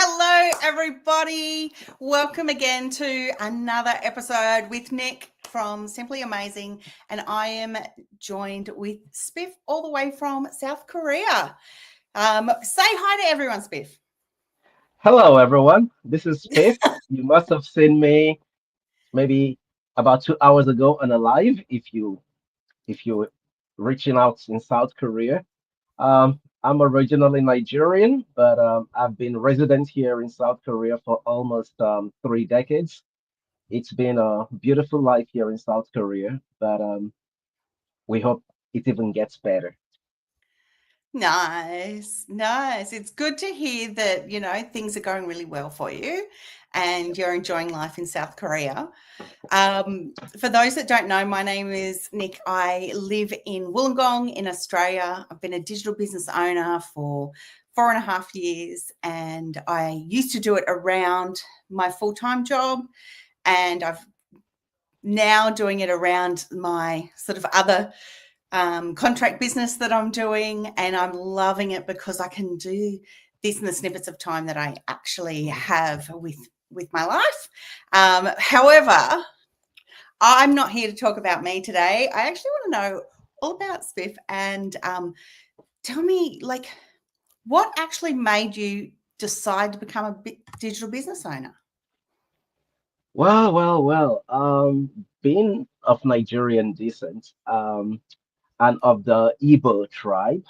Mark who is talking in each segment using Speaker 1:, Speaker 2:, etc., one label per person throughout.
Speaker 1: Hello, everybody. Welcome again to another episode with Nick from Simply Amazing. And I am joined with Spiff all the way from South Korea. Say hi to everyone, Spiff.
Speaker 2: Hello, everyone. This is Spiff. You must have seen me maybe about 2 hours ago on a live. If you reaching out in South Korea, I'm originally Nigerian, but I've been resident here in South Korea for almost 3 decades. It's been a beautiful life here in South Korea, but we hope it even gets better.
Speaker 1: Nice, nice. It's good to hear that, things are going really well for you and you're enjoying life in South Korea. For those that don't know, my name is Nick. I live in Wollongong in Australia. I've been a digital business owner for 4.5 years, and I used to do it around my full-time job, and I've now doing it around my sort of other contract business that I'm doing, and I'm loving it because I can do this in the snippets of time that I actually have with my life. However, I'm not here to talk about me today. I actually want to know all about Spiff and tell me, what actually made you decide to become a digital business owner?
Speaker 2: Well. Being of Nigerian descent, and of the Igbo tribe,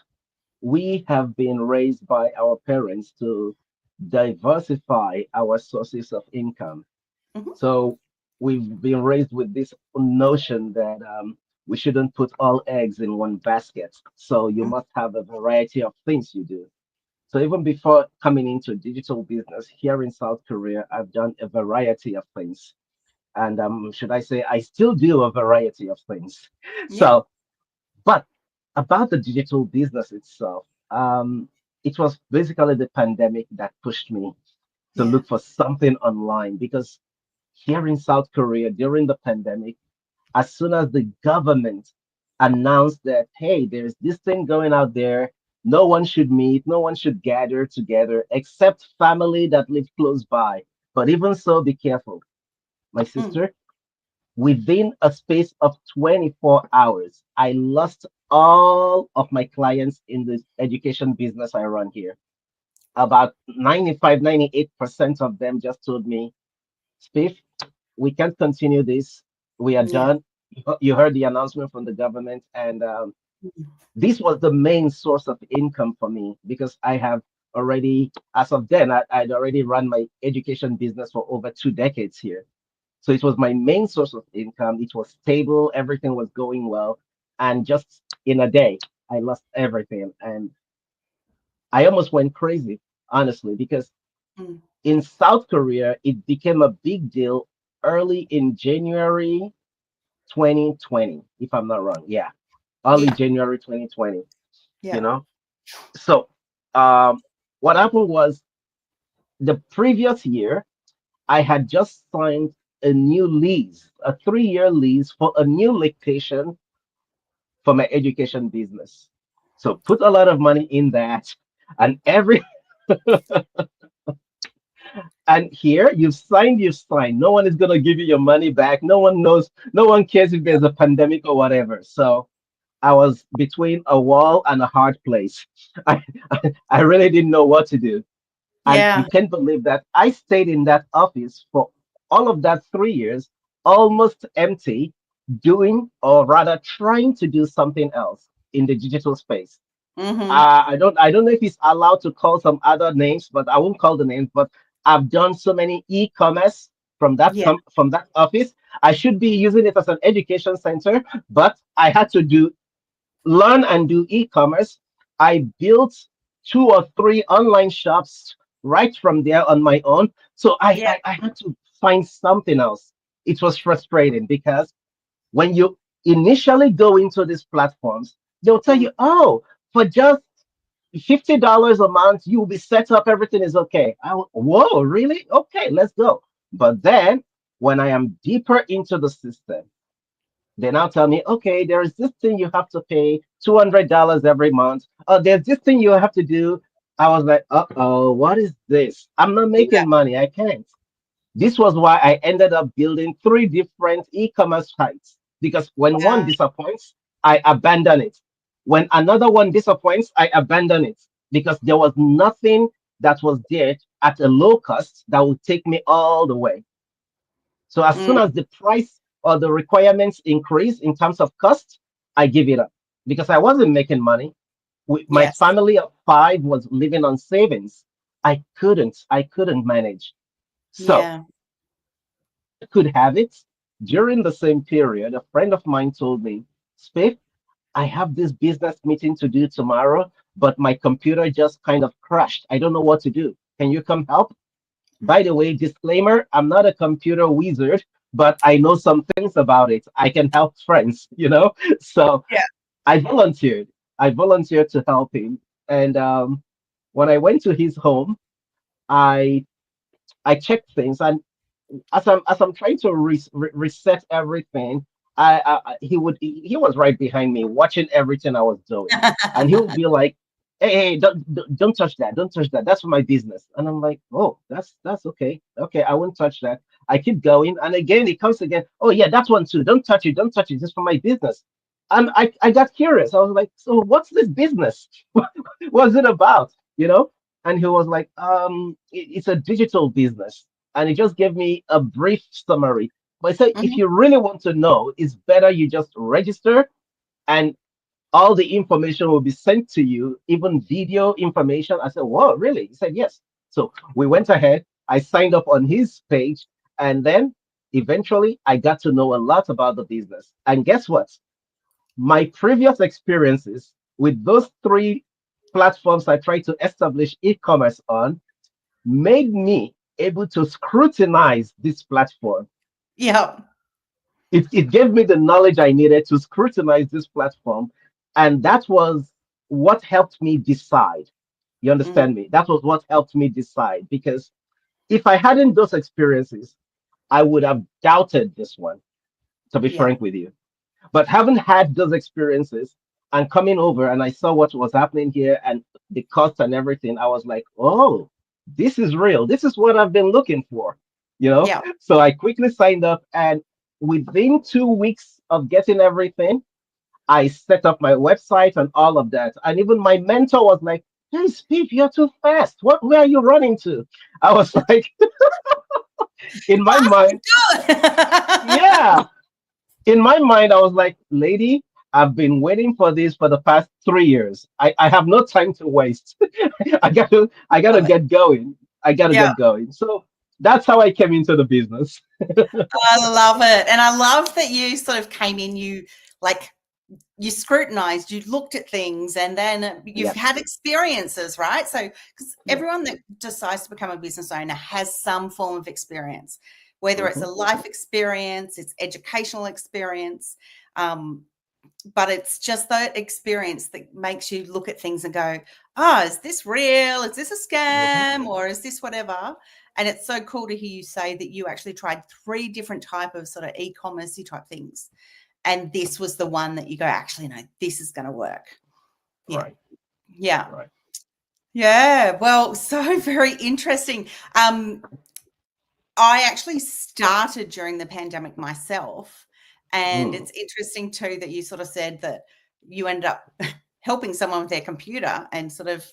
Speaker 2: we have been raised by our parents to diversify our sources of income.
Speaker 1: Mhm.
Speaker 2: So we've been raised with this notion that we shouldn't put all eggs in one basket. So you
Speaker 1: Mm.
Speaker 2: must have a variety of things you do. So even before coming into digital business here in South Korea, I've done a variety of things. And should I say, I still do a variety of things.
Speaker 1: Yeah,
Speaker 2: So but about the digital business itself, it was basically the pandemic that pushed me to
Speaker 1: yeah,
Speaker 2: look for something online because here in South Korea during the pandemic, as soon as the government announced that, hey, there's this thing going out there, no one should meet, no one should gather together except family that live close by. But even so, be careful, my
Speaker 1: mm,
Speaker 2: sister. Within a space of 24 hours, I lost all of my clients in the education business I run here. About 95, 98% of them just told me, Spiff, we can't continue this. We are
Speaker 1: yeah,
Speaker 2: done. You heard the announcement from the government, and
Speaker 1: mm,
Speaker 2: this was the main source of income for me because I have already, as of then, I'd already run my education business for over 2 decades here. So it was my main source of income. It was stable, everything was going well. And just in a day, I lost everything. And I almost went crazy, honestly, because
Speaker 1: mm.
Speaker 2: in South Korea, it became a big deal early in January 2020, if I'm not wrong. Yeah, early
Speaker 1: Yeah,
Speaker 2: January 2020, you
Speaker 1: yeah,
Speaker 2: know? So um, what happened was the previous year, I had just signed a new lease, a 3-year lease for a new location for my education business. So put a lot of money in that, and every and here you've signed. No one is gonna give you your money back. No one knows, no one cares if there's a pandemic or whatever. So I was between a wall and a hard place. I I really didn't know what to do. And you
Speaker 1: yeah,
Speaker 2: can't believe that I stayed in that office for all of that 3 years, almost empty, doing or rather trying to do something else in the digital space.
Speaker 1: mm-hmm,
Speaker 2: I don't know if it's allowed to call some other names, but I won't call the names. But I've done so many e-commerce
Speaker 1: yeah,
Speaker 2: from that office. I should be using it as an education center, but I had to do learn and do e-commerce. I built 2 or 3 online shops right from there on my own. So I,
Speaker 1: yeah,
Speaker 2: I, I had to find something else. It was frustrating because when you initially go into these platforms, they'll tell
Speaker 1: mm,
Speaker 2: you, oh, for just $50 a month, you'll be set up, everything is okay. Whoa, really? Okay, let's go. But then when I am deeper into the system, they now tell me, okay, there's this thing you have to pay $200 every month. There's this thing you have to do. I was like, uh-oh, what is this? I'm not
Speaker 1: Yeah.
Speaker 2: making money. I can't. This was why I ended up building three different e-commerce sites because when one
Speaker 1: Wow.
Speaker 2: disappoints, I abandon it. When another one disappoints, I abandon it because there was nothing that was there at a low cost that would take me all the way. So as soon
Speaker 1: Mm,
Speaker 2: as the price or the requirements increase in terms of cost, I give it up because I wasn't making money. My
Speaker 1: yes.
Speaker 2: family of five was living on savings. I couldn't manage. So
Speaker 1: Yeah.
Speaker 2: could have it. During the same period, a friend of mine told me, Spiff, I have this business meeting to do tomorrow, but my computer just kind of crashed. I don't know what to do. Can you come help? By the way, disclaimer, I'm not a computer wizard, but I know some things about it. I can help friends, you know? So
Speaker 1: Yeah.
Speaker 2: I volunteered. I volunteered to help him. And when I went to his home, I I checked things, and as I'm trying to reset everything, he was right behind me, watching everything I was doing, and he would be like, "Hey, don't touch that, don't touch that. That's for my business." And I'm like, "Oh, that's okay, okay, I won't touch that." I keep going, and again it comes again. "Oh yeah, that one too. Don't touch it, don't touch it. It's for my business." And I got curious. I was like, "So what's this business? What's it about?" You know? And he was like, it's a digital business, and he just gave me a brief summary. But I said, if
Speaker 1: Mhm.
Speaker 2: you really want to know, it's better you just register, and all the information will be sent to you, even video information. I said, whoa, really? He said, yes. So we went ahead. I signed up on his page, and then eventually I got to know a lot about the business. And guess what? My previous experiences with those three platforms I tried to establish e-commerce on made me able to scrutinize this platform.
Speaker 1: Yeah.
Speaker 2: It gave me the knowledge I needed to scrutinize this platform. And that was what helped me decide. You
Speaker 1: Mm,
Speaker 2: understand me? That was what helped me decide. Because if I hadn't those experiences, I would have doubted this one, to be
Speaker 1: yeah.
Speaker 2: frank with you. But having had those experiences and coming over and I saw what was happening here and the cost and everything, I was like, oh, this is real. This is what I've been looking for, you know?
Speaker 1: Yeah.
Speaker 2: So I quickly signed up, and within 2 weeks of getting everything, I set up my website and all of that. And even my mentor was like, hey, Steve, you're too fast. Where are you running to? I was like, in my mind,
Speaker 1: Good.
Speaker 2: yeah, in my mind, I was like, lady, I've been waiting for this for the past 3 years. I have no time to waste. I gotta
Speaker 1: Love it.
Speaker 2: get going. I gotta
Speaker 1: Yeah.
Speaker 2: get going. So that's how I came into the business.
Speaker 1: I love it. And I love that you sort of came in, like you scrutinized, you looked at things, and then you've
Speaker 2: Yeah,
Speaker 1: had experiences, right? So, because
Speaker 2: yeah.
Speaker 1: everyone that decides to become a business owner has some form of experience, whether it's
Speaker 2: Hmm.
Speaker 1: a life experience, it's educational experience. Um, but it's just that experience that makes you look at things and go, oh, is this real? Is this a
Speaker 2: Hmm.
Speaker 1: scam? Or is this whatever? And it's so cool to hear you say that you actually tried three different type of sort of e-commerce type things. And this was the one that you go, actually, no, this is going to work. Yeah.
Speaker 2: Right,
Speaker 1: Yeah.
Speaker 2: right.
Speaker 1: Yeah. Well, so very interesting. Um, I actually started during the pandemic myself, and
Speaker 2: Mm.
Speaker 1: it's interesting too that you sort of said that you ended up helping someone with their computer and sort of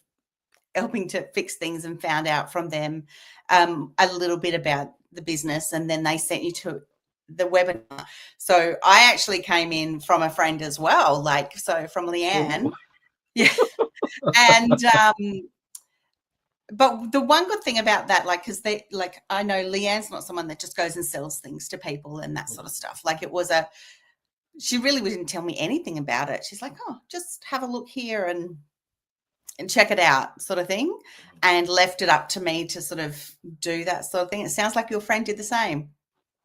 Speaker 1: helping to fix things and found out from them a little bit about the business, and then they sent you to the webinar. So I actually came in from a friend as well, like so from
Speaker 2: Oh,
Speaker 1: Leanne. Yeah. And but the one good thing about that, like, because they, like, I know Leanne's not someone that just goes and sells things to people and that sort of stuff. Like, she really didn't tell me anything about it. She's like, oh, just have a look here and check it out, sort of thing, and left it up to me to sort of do that sort of thing. It sounds like your friend did the same.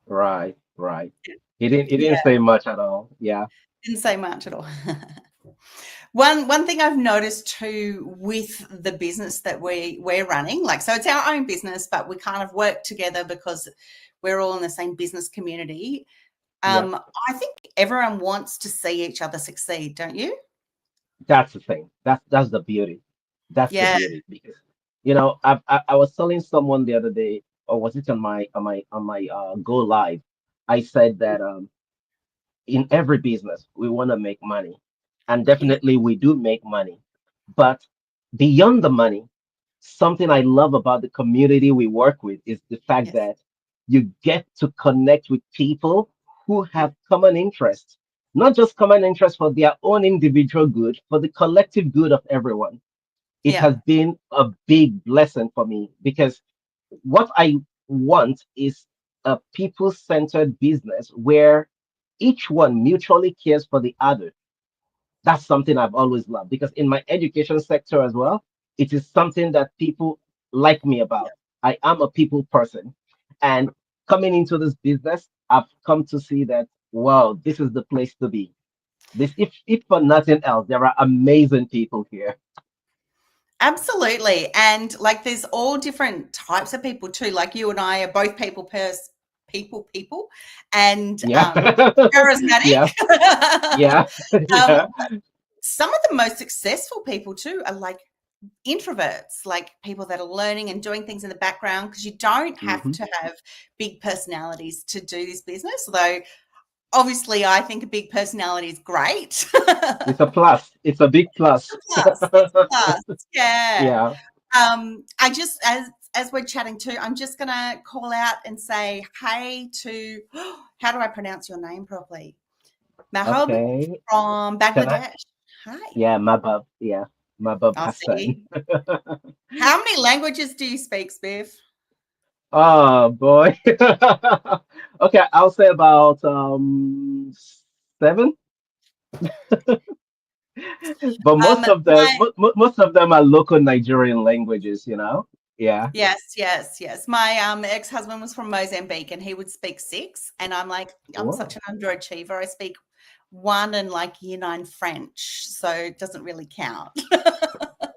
Speaker 2: right, right. He didn't
Speaker 1: Yeah,
Speaker 2: say much at all. Yeah,
Speaker 1: didn't say much at all. One thing I've noticed too with the business that we're running, like, so it's our own business, but we kind of work together because we're all in the same business community.
Speaker 2: yeah.
Speaker 1: I think everyone wants to see each other succeed, don't you?
Speaker 2: That's the thing. That's the beauty. That's the
Speaker 1: Yeah.
Speaker 2: beauty. Because I was telling someone the other day, or was it on my go live? I said that in every business we want to make money, and
Speaker 1: Yeah.
Speaker 2: definitely we do make money, but beyond the money, something I love about the community we work with is the fact
Speaker 1: Yes.
Speaker 2: that you get to connect with people who
Speaker 1: Yeah.
Speaker 2: have common interests, not just common interests for their own individual good, for the collective good of everyone. It
Speaker 1: Yeah.
Speaker 2: has been a big blessing for me because what I want is a people centered business where each one mutually cares for the other. That's something I've always loved because in my education sector as well, it is something that people like me
Speaker 1: Yeah.
Speaker 2: about. I am a people person. And coming into this business, I've come to see that, wow, this is the place to be. This, if for nothing else, there are amazing people here.
Speaker 1: Absolutely. And like there's all different types of people too. Like you and I are both people and
Speaker 2: Yeah.
Speaker 1: charismatic.
Speaker 2: Yeah. Yeah.
Speaker 1: um,
Speaker 2: Yeah.
Speaker 1: some of the most successful people too are like introverts, like people that are learning and doing things in the background because you don't have
Speaker 2: Hmm.
Speaker 1: to have big personalities to do this business. Although obviously I think a big personality is great.
Speaker 2: It's a plus. It's a big plus.
Speaker 1: It's a plus. Yeah.
Speaker 2: Yeah.
Speaker 1: I just as we're chatting too, I'm just gonna call out and say hey to how do I pronounce your name properly? Mahab
Speaker 2: Okay.
Speaker 1: from
Speaker 2: Can I?
Speaker 1: Bangladesh. Hi.
Speaker 2: Yeah, Mabab. Yeah, Mabab
Speaker 1: I'll
Speaker 2: Hassan.
Speaker 1: see. How many languages do you speak, Spiff?
Speaker 2: Oh boy. Okay, I'll say about seven, but
Speaker 1: My
Speaker 2: most of them are local Nigerian languages. Yeah.
Speaker 1: yes. My ex-husband was from Mozambique and he would speak six. And I'm like, I'm such
Speaker 2: Whoa.
Speaker 1: an underachiever. I speak one in like year nine French, so it doesn't really count.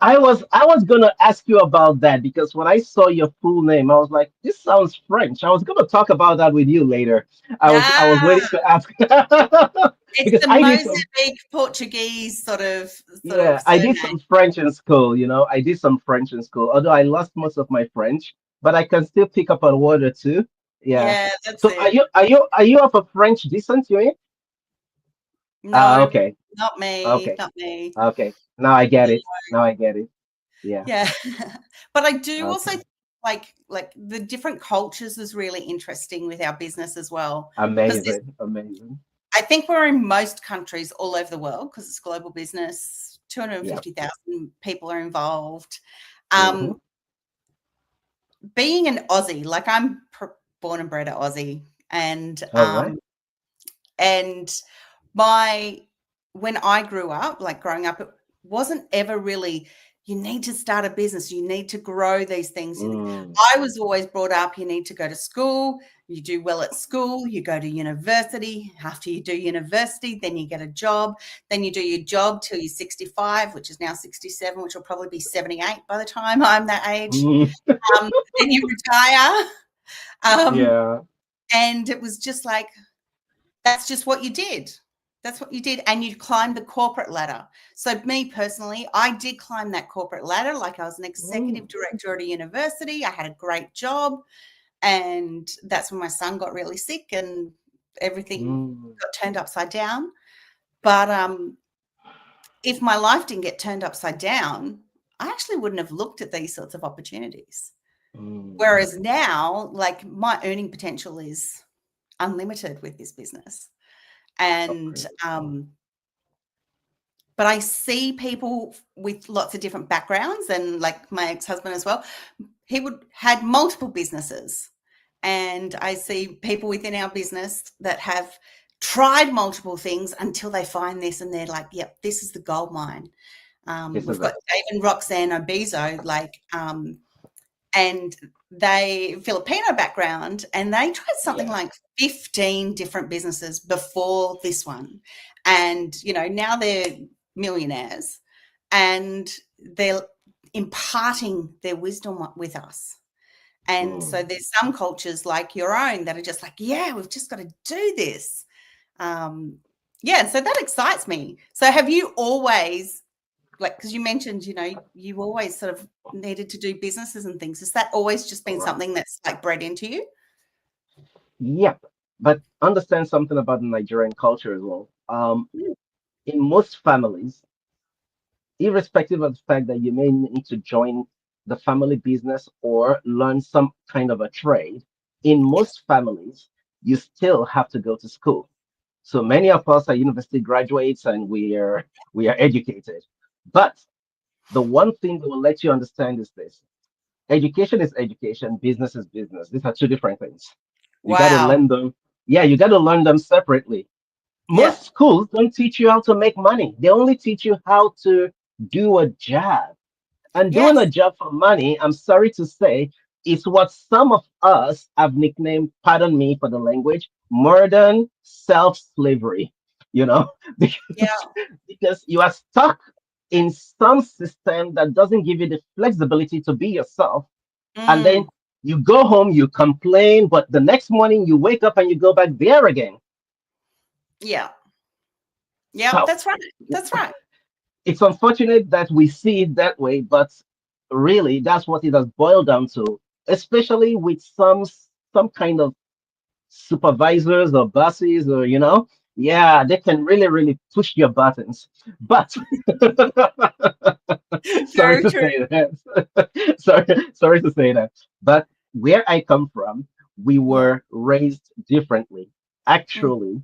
Speaker 2: I was gonna ask you about that because when I saw your full name, I was like, this sounds French. I was gonna talk about that with you later. I was
Speaker 1: Ah,
Speaker 2: waiting to ask
Speaker 1: it's
Speaker 2: because
Speaker 1: the
Speaker 2: I did some.
Speaker 1: Mozambique Portuguese sort of
Speaker 2: Yeah, I did
Speaker 1: surname.
Speaker 2: some French in school. I did some French in school. Although I lost most of my French, but I can still pick up a word or two. Yeah.
Speaker 1: Yeah, that's
Speaker 2: So are
Speaker 1: it.
Speaker 2: you are you are you of a French descent, you mean?
Speaker 1: No,
Speaker 2: Okay.
Speaker 1: not me,
Speaker 2: Okay.
Speaker 1: not me.
Speaker 2: Okay. Now I get it. Now I get it. Yeah.
Speaker 1: Yeah. But I do also
Speaker 2: Okay.
Speaker 1: think like the different cultures is really interesting with our business as well. Because
Speaker 2: Amazing. Amazing.
Speaker 1: I think we're in most countries all over the world because it's global business.
Speaker 2: Yeah.
Speaker 1: 250,000 people are involved.
Speaker 2: Mm-hmm.
Speaker 1: Um, being an Aussie, like I'm born and bred a Aussie, and
Speaker 2: All right.
Speaker 1: and my when I grew up, like growing up, it wasn't ever really, you need to start a business, you need to grow these things.
Speaker 2: Mm,
Speaker 1: I was always brought up, you need to go to school, you do well at school, you go to university. After you do university, then you get a job, then you do your job till you're 65, which is now 67, which will probably be 78 by the time I'm that age.
Speaker 2: mm,
Speaker 1: Then you retire. Um,
Speaker 2: yeah.
Speaker 1: and it was just like, that's just what you did. That's what you did. And you climbed the corporate ladder. So, me personally, I did climb that corporate ladder. Like I was an executive
Speaker 2: Mm,
Speaker 1: director at a university. I had a great job. And that's when my son got really sick and everything
Speaker 2: mm,
Speaker 1: got turned upside down. But if my life didn't get turned upside down, I actually wouldn't have looked at these sorts of opportunities.
Speaker 2: mm.
Speaker 1: Whereas now, like my earning potential is unlimited with this business.
Speaker 2: Oh,
Speaker 1: And
Speaker 2: great.
Speaker 1: but I see people with lots of different backgrounds, and like my ex-husband as well, he would had multiple businesses. And I see people within our business that have tried multiple things until they find this and they're like, yep, this is the gold mine.
Speaker 2: This
Speaker 1: We've
Speaker 2: is
Speaker 1: got
Speaker 2: it.
Speaker 1: Dave and Roxanne Obizo, and they Filipino background, and they tried something
Speaker 2: Yeah.
Speaker 1: like 15 different businesses before this one. And, now they're millionaires and they're imparting their wisdom with us. And so
Speaker 2: Mm,
Speaker 1: there's some cultures like your own that are just like, yeah, we've just got to do this. Yeah, so that excites me. So have you always like, because you mentioned, you always sort of needed to do businesses and things. Has that always just been
Speaker 2: Right.
Speaker 1: something that's like bred into you?
Speaker 2: Yep. But understand something about the Nigerian culture as well.
Speaker 1: Mm.
Speaker 2: In most families, irrespective of the fact that you may need to join the family business or learn some kind of a trade, in
Speaker 1: Yes.
Speaker 2: most families, you still have to go to school. So many of us are university graduates and we are educated. But the one thing that will let you understand is this: education is education, business is business. These are two different things. You got to
Speaker 1: Wow.
Speaker 2: learn them. Yeah, you got to learn them separately.
Speaker 1: Yeah.
Speaker 2: Most schools don't teach you how to make money. They only teach you how to do a job. And doing a
Speaker 1: Yes.
Speaker 2: job for money, I'm sorry to say, is what some of us have nicknamed, pardon me for the language, modern self-slavery. You know,
Speaker 1: Yeah.
Speaker 2: because you are stuck in some system that doesn't give you the flexibility to be yourself. And then
Speaker 1: Mm.
Speaker 2: you go home, you complain, but the next morning you wake up and you go back there again.
Speaker 1: Yeah. Yeah.
Speaker 2: So
Speaker 1: That's right. That's right.
Speaker 2: it's unfortunate that we see it that way, but really that's what it has boiled down to, especially with some kind of supervisors or bosses, or yeah, they can really push your buttons. But sorry
Speaker 1: Very
Speaker 2: to
Speaker 1: true.
Speaker 2: say that. Sorry to say that. But where I come from, we
Speaker 1: Yeah.
Speaker 2: were raised differently.
Speaker 1: Mm.
Speaker 2: Actually,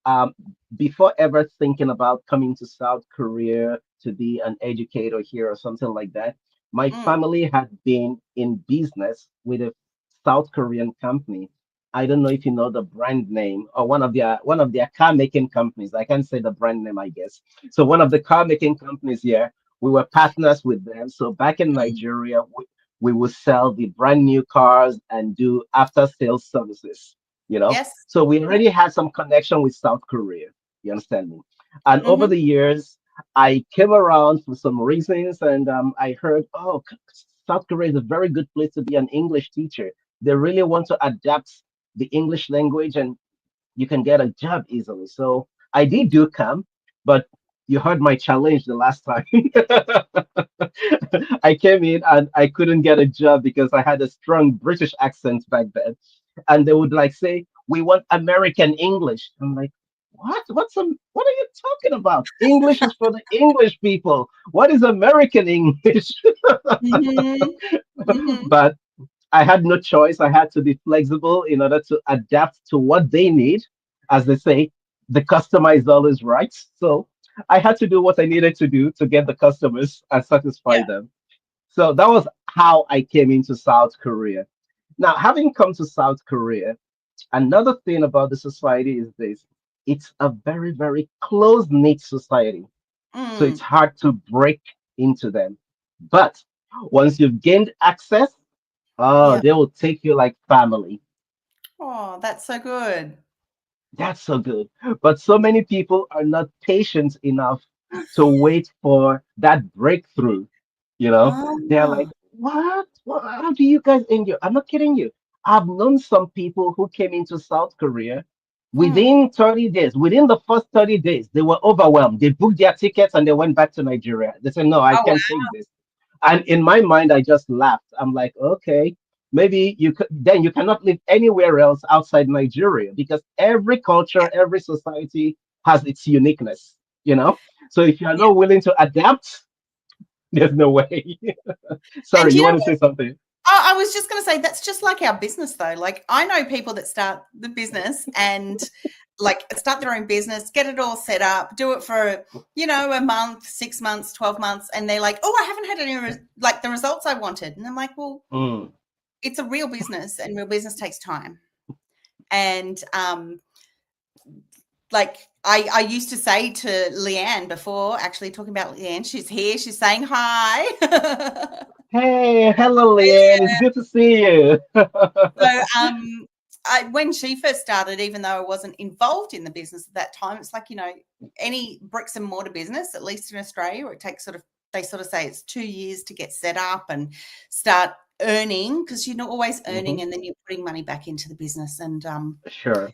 Speaker 2: um, before ever thinking about coming to South Korea to be an educator here or something like that, my
Speaker 1: Mm.
Speaker 2: family had been in business with a South Korean company. I don't know if you know the brand name, or one of their car making companies. I can't say the brand name, I guess. So one of the car making companies here, we were partners with them. So back in
Speaker 1: Mm.
Speaker 2: Nigeria, we would sell the brand new cars and do after sales services.
Speaker 1: Yes.
Speaker 2: So we
Speaker 1: Yeah.
Speaker 2: already had some connection with South Korea. You understand me? And over
Speaker 1: Mm-hmm.
Speaker 2: the years, I came around for some reasons, and I heard, oh, South Korea is a very good place to be an English teacher. They really want to adapt the English language, and you can get a job easily. So I did do come, but you heard my challenge the last time. I came in and I couldn't get a job because I had a strong British accent back then. And they would like say, "We want American English." I'm like, what? What are you talking about? English is for the English people. What is American English?
Speaker 1: Mm-hmm. Mm-hmm.
Speaker 2: But I had no choice. I had to be flexible in order to adapt to what they need. As they say, the customer is always right. So I had to do what I needed to do to get the customers and satisfy
Speaker 1: Yeah.
Speaker 2: them. So that was how I came into South Korea. Now, having come to South Korea, another thing about the society is this: it's a very close knit society. So it's
Speaker 1: Mm.
Speaker 2: hard to break into them. But once you've gained access, oh,
Speaker 1: Yeah.
Speaker 2: they will take you like family.
Speaker 1: Oh, that's so good.
Speaker 2: That's so good. But so many people are not patient enough to wait for that breakthrough. They're like,
Speaker 1: Oh.
Speaker 2: what? How do you guys endure? I'm not kidding you. I've known some people who came into South Korea
Speaker 1: Mm.
Speaker 2: within 30 days. Within the first 30 days, they were overwhelmed. They booked their tickets and they went back to Nigeria. They said, no, I
Speaker 1: Oh,
Speaker 2: can't
Speaker 1: wow.
Speaker 2: take this. And in my mind, I just laughed. I'm like, okay, maybe then you cannot live anywhere else outside Nigeria, because every
Speaker 1: Yeah.
Speaker 2: culture, every society has its uniqueness, you know? So if you are
Speaker 1: Yeah.
Speaker 2: not willing to adapt, there's no way.
Speaker 1: And
Speaker 2: Sorry,
Speaker 1: you
Speaker 2: you
Speaker 1: know
Speaker 2: want to
Speaker 1: what?
Speaker 2: say something?
Speaker 1: I was just going to say that's just like our business, though. Like, I know people that start the business and like start their own business, get it all set up, do it for, a month, 6 months, 12 months. And they're like, oh, I haven't had any, like the results I wanted. And I'm like, well,
Speaker 2: Mm,
Speaker 1: it's a real business and real business takes time. And, like I used to say to Leanne before, actually talking about Leanne, she's here, she's saying hi.
Speaker 2: hey, hello, Leanne. It's good to see you.
Speaker 1: So, when she first started, even though I wasn't involved in the business at that time, it's like, any bricks and mortar business, at least in Australia, it takes they sort of say it's 2 years to get set up and start earning, because you're not always earning
Speaker 2: Mhm.
Speaker 1: and then you're putting money back into the business. And
Speaker 2: Sure.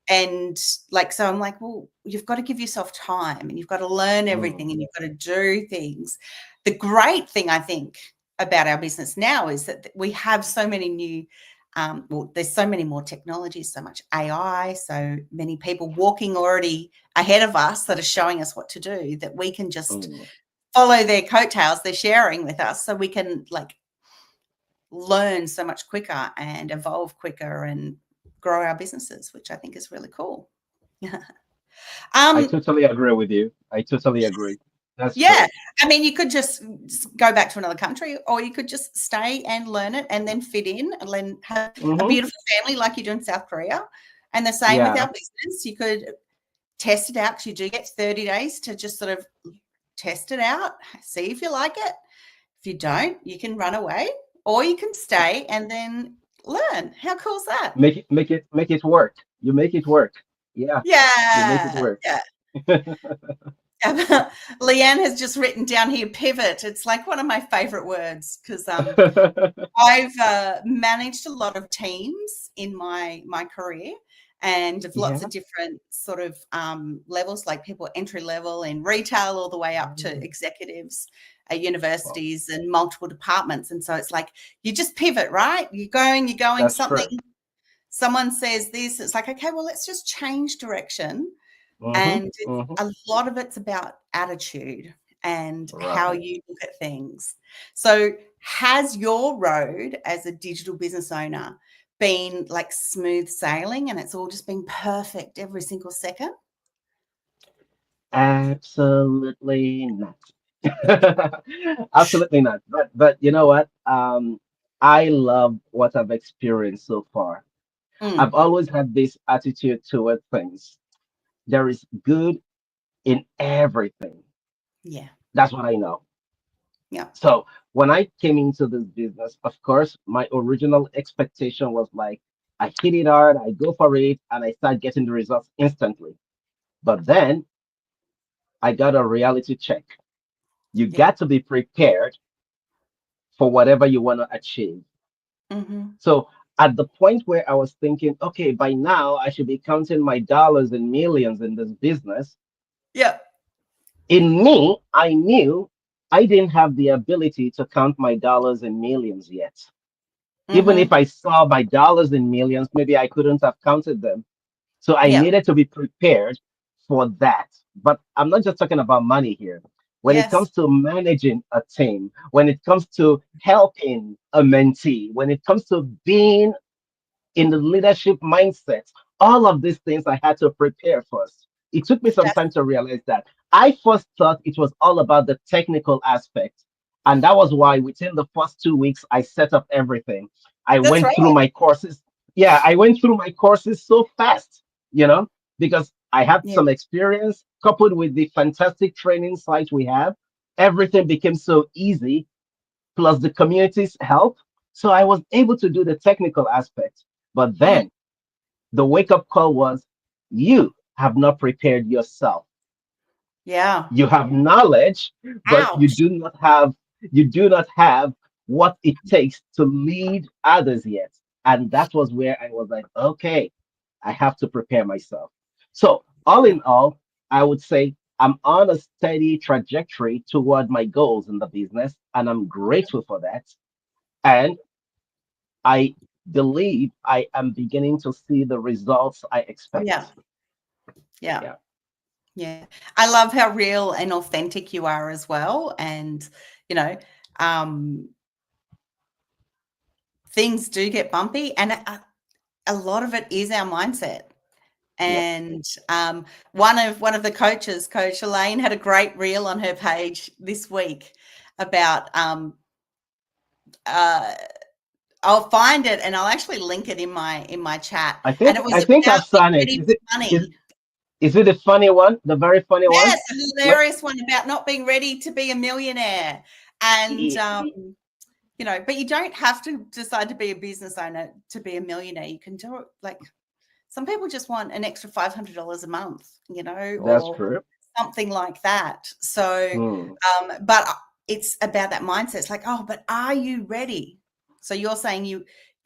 Speaker 1: And like, so I'm like, well, you've got to give yourself time and you've got to learn everything and you've got to do things. The great thing I think about our business now is that we have so many new, well, there's so many more technologies, so much AI, so many people walking already ahead of us that are showing us what to do, that we can just follow their coattails they're sharing with us, so we can like learn so much quicker and evolve quicker and grow our businesses, which I think is really cool.
Speaker 2: I
Speaker 1: um,
Speaker 2: totally agree with you. I totally agree. That's
Speaker 1: yeah,
Speaker 2: true.
Speaker 1: I mean, you could just go back to another country, or you could just stay and learn it and then fit in and then have a
Speaker 2: Hmm.
Speaker 1: beautiful family like you do in South Korea. And the same with
Speaker 2: Yeah,
Speaker 1: our business. You could test it out because you do get 30 days to just sort of test it out, see if you like it. If you don't, you can run away or you can stay and then learn. How cool is that?
Speaker 2: make it work. You make it work. Yeah, you make it
Speaker 1: Yeah,
Speaker 2: work.
Speaker 1: yeah. Leanne has just written down here pivot. It's like one of my favorite words because I've managed a lot of teams in my career and of lots
Speaker 2: Yeah.
Speaker 1: of different sort of levels, like people entry level in retail all the way up to
Speaker 2: Mm.
Speaker 1: executives at
Speaker 2: Well,
Speaker 1: universities and multiple departments. And so it's like you just pivot, right? You're going
Speaker 2: that's
Speaker 1: something.
Speaker 2: true.
Speaker 1: Someone says this, it's like, okay, well, let's just change direction.
Speaker 2: Hmm.
Speaker 1: And
Speaker 2: Hmm.
Speaker 1: a lot of it's about attitude and how
Speaker 2: Right.
Speaker 1: you look at things. So has your road as a digital business owner been like smooth sailing and it's all just been perfect every single second?
Speaker 2: Absolutely not. Absolutely not. But you know what? I love what I've experienced so far. I've
Speaker 1: Mm,
Speaker 2: always had this attitude toward things. There is good in everything.
Speaker 1: yeah.
Speaker 2: That's what I know.
Speaker 1: Yeah.
Speaker 2: So when I came into this business, of course, my original expectation was like, I hit it hard, I go for it, and I start getting the results instantly. But then I got a reality check. You
Speaker 1: Yeah.
Speaker 2: got to be prepared for whatever you want to achieve.
Speaker 1: Mm-hmm.
Speaker 2: So at the point where I was thinking, okay, by now I should be counting my dollars and millions in this business,
Speaker 1: Yeah.
Speaker 2: in me, I knew I didn't have the ability to count my dollars and millions yet. Even if
Speaker 1: Mm-hmm.
Speaker 2: I saw my dollars in millions, maybe I couldn't have counted them. So I
Speaker 1: Yeah.
Speaker 2: needed to be prepared for that. But I'm not just talking about money here. When it
Speaker 1: Yes.
Speaker 2: comes to managing a team, when it comes to helping a mentee, when it comes to being in the leadership mindset. All of these things I had to prepare first. It took me some
Speaker 1: That's,
Speaker 2: time to realize that. I first thought it was all about the technical aspect. And that was why within the first 2 weeks, I set up everything. I
Speaker 1: that's
Speaker 2: went
Speaker 1: right.
Speaker 2: through my courses. Yeah, I went through my courses so fast, you know, because I had
Speaker 1: Yeah.
Speaker 2: some experience coupled with the fantastic training site we have. Everything became so easy plus the community's help. So I was able to do the technical aspect. But
Speaker 1: Mm,
Speaker 2: then the wake up call was you have not prepared yourself.
Speaker 1: yeah.
Speaker 2: You have knowledge, but
Speaker 1: Ouch.
Speaker 2: you do not have what it takes to lead others yet. And that was where I was like, okay, I have to prepare myself. So all
Speaker 1: Yeah.
Speaker 2: in all, I would say I'm on a steady trajectory toward my goals in the business, and I'm grateful for that. And I believe I am beginning to see the results I
Speaker 1: Yeah.
Speaker 2: expect.
Speaker 1: Yeah.
Speaker 2: Yeah.
Speaker 1: Yeah. I love how real and authentic you are as well. And, you know, um, things do get bumpy and a lot of it is our mindset.
Speaker 2: Yep.
Speaker 1: And one of the coaches, Coach Elaine, had a great reel on her page this week about uh, I'll find it and I'll actually link it in my chat. And it was
Speaker 2: I think
Speaker 1: about
Speaker 2: I've
Speaker 1: being
Speaker 2: seen it.
Speaker 1: ready for money.
Speaker 2: Is it the funny one? The very funny one?
Speaker 1: Yes, a
Speaker 2: What?
Speaker 1: hilarious one about not being ready to be a millionaire. And
Speaker 2: Yeah,
Speaker 1: you know, but you don't have to decide to be a business owner to be a millionaire. You can do it like some people just want an extra $500 a month, you know,
Speaker 2: that's
Speaker 1: or
Speaker 2: true.
Speaker 1: something like that. So,
Speaker 2: Hmm.
Speaker 1: but it's about that mindset. It's like, oh, but are you ready? So you're saying you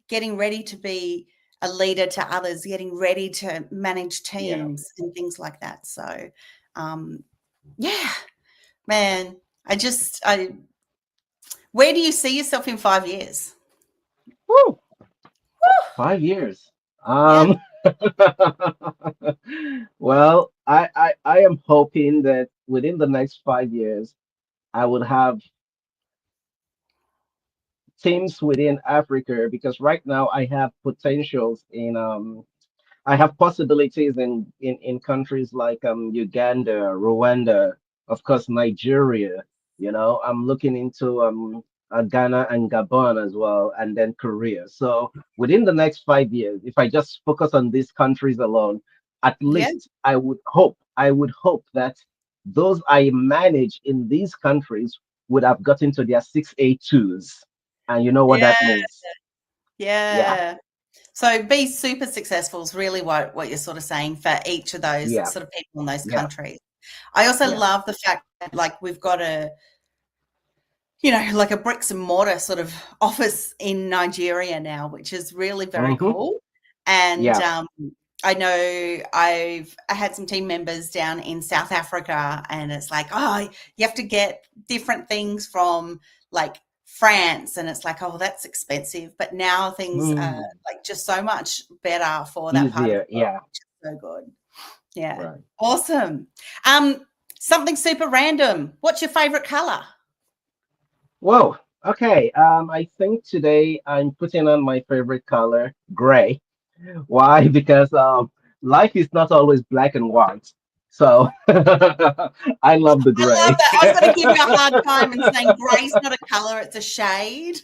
Speaker 1: getting ready to be a leader to others, getting ready to manage
Speaker 2: Yeah.
Speaker 1: teams and things like that. So, um, yeah, man, where do you see yourself in 5 years?
Speaker 2: Woo! 5 years.
Speaker 1: Yeah,
Speaker 2: Um, well, I am hoping that within the next 5 years, I would have teams within Africa because right now I have potentials in I have possibilities in countries like Uganda, Rwanda, of course Nigeria. I'm looking into Ghana and Gabon as well, and then Korea. So within the next 5 years, if I just focus on these countries alone, at
Speaker 1: yeah,
Speaker 2: least I would hope that those I manage in these countries would have gotten to their 6A2s, and you know what
Speaker 1: yeah,
Speaker 2: that means. Yeah,
Speaker 1: yeah. So be super successful is really what you're sort of saying for each of those
Speaker 2: yeah,
Speaker 1: sort of people in those
Speaker 2: yeah,
Speaker 1: countries. I also
Speaker 2: yeah.
Speaker 1: love the fact that like we've got like a bricks and mortar sort of office in Nigeria now, which is really very
Speaker 2: Hmm.
Speaker 1: cool. And
Speaker 2: Yeah.
Speaker 1: I know I had some team members down in South Africa, and it's like, oh, you have to get different things from like France, and it's like, oh, that's expensive. But now things are
Speaker 2: Mm.
Speaker 1: like just so much better for that part of the
Speaker 2: Easier.
Speaker 1: world,
Speaker 2: Yeah.
Speaker 1: which is so good. Yeah,
Speaker 2: Right.
Speaker 1: awesome. Something super random. What's your favorite color?
Speaker 2: Whoa. Okay. I think today I'm putting on my favorite color, gray. Why? Because life is not always black and white. So I love the
Speaker 1: I love
Speaker 2: gray.
Speaker 1: that. I was going to give you a hard time and saying gray's not a color, it's a shade.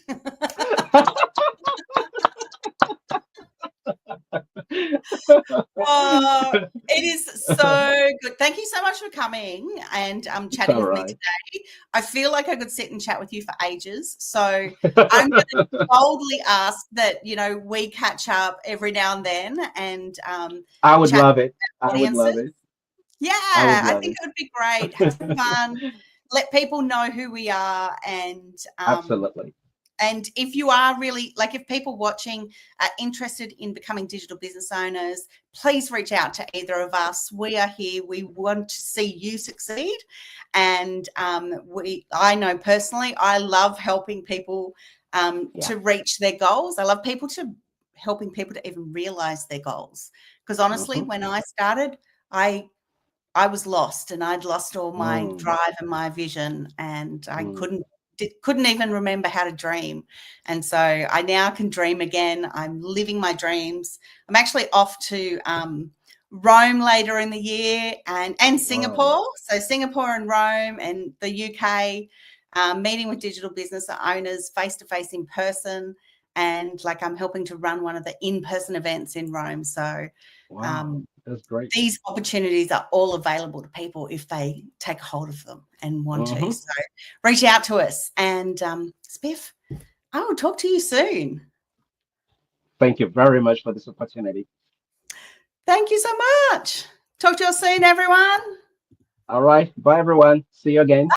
Speaker 1: Oh, it is so good. Thank you so much for coming and
Speaker 2: It's
Speaker 1: chatting
Speaker 2: all
Speaker 1: with me
Speaker 2: right.
Speaker 1: today. I feel like I could sit and chat with you for ages. So I'm going to boldly ask that, we catch up every now and then and
Speaker 2: I would
Speaker 1: chat
Speaker 2: love it.
Speaker 1: to
Speaker 2: I would love
Speaker 1: audiences.
Speaker 2: it.
Speaker 1: Yeah,
Speaker 2: I would
Speaker 1: I
Speaker 2: love
Speaker 1: think
Speaker 2: it.
Speaker 1: it would be great. Have some fun, let people know who we are,
Speaker 2: Absolutely.
Speaker 1: and if you are really like, if people watching are interested in becoming digital business owners, please reach out to either of us. We are here. We want to see you succeed. And I know personally, I love helping people
Speaker 2: Yeah.
Speaker 1: to reach their goals. I love helping people to even realize their goals. Because honestly,
Speaker 2: Hmm.
Speaker 1: when I started, I was lost, and I'd lost all my
Speaker 2: Mm,
Speaker 1: drive and my vision, and I
Speaker 2: mm.
Speaker 1: couldn't even remember how to dream. And so I now can dream again. I'm living my dreams. I'm actually off to Rome later in the year, and
Speaker 2: Wow.
Speaker 1: Singapore. So Singapore and Rome and the UK, meeting with digital business owners face to face in person, and like I'm helping to run one of the in-person events in Rome. So
Speaker 2: Wow.
Speaker 1: um,
Speaker 2: That's great.
Speaker 1: these opportunities are all available to people if they take hold of them and want to.
Speaker 2: Hmm.
Speaker 1: So reach out to us. And Spiff, I will talk to you soon.
Speaker 2: Thank you very much for this opportunity.
Speaker 1: Thank you so much. Talk to you all soon, everyone.
Speaker 2: All right. Bye, everyone. See you again.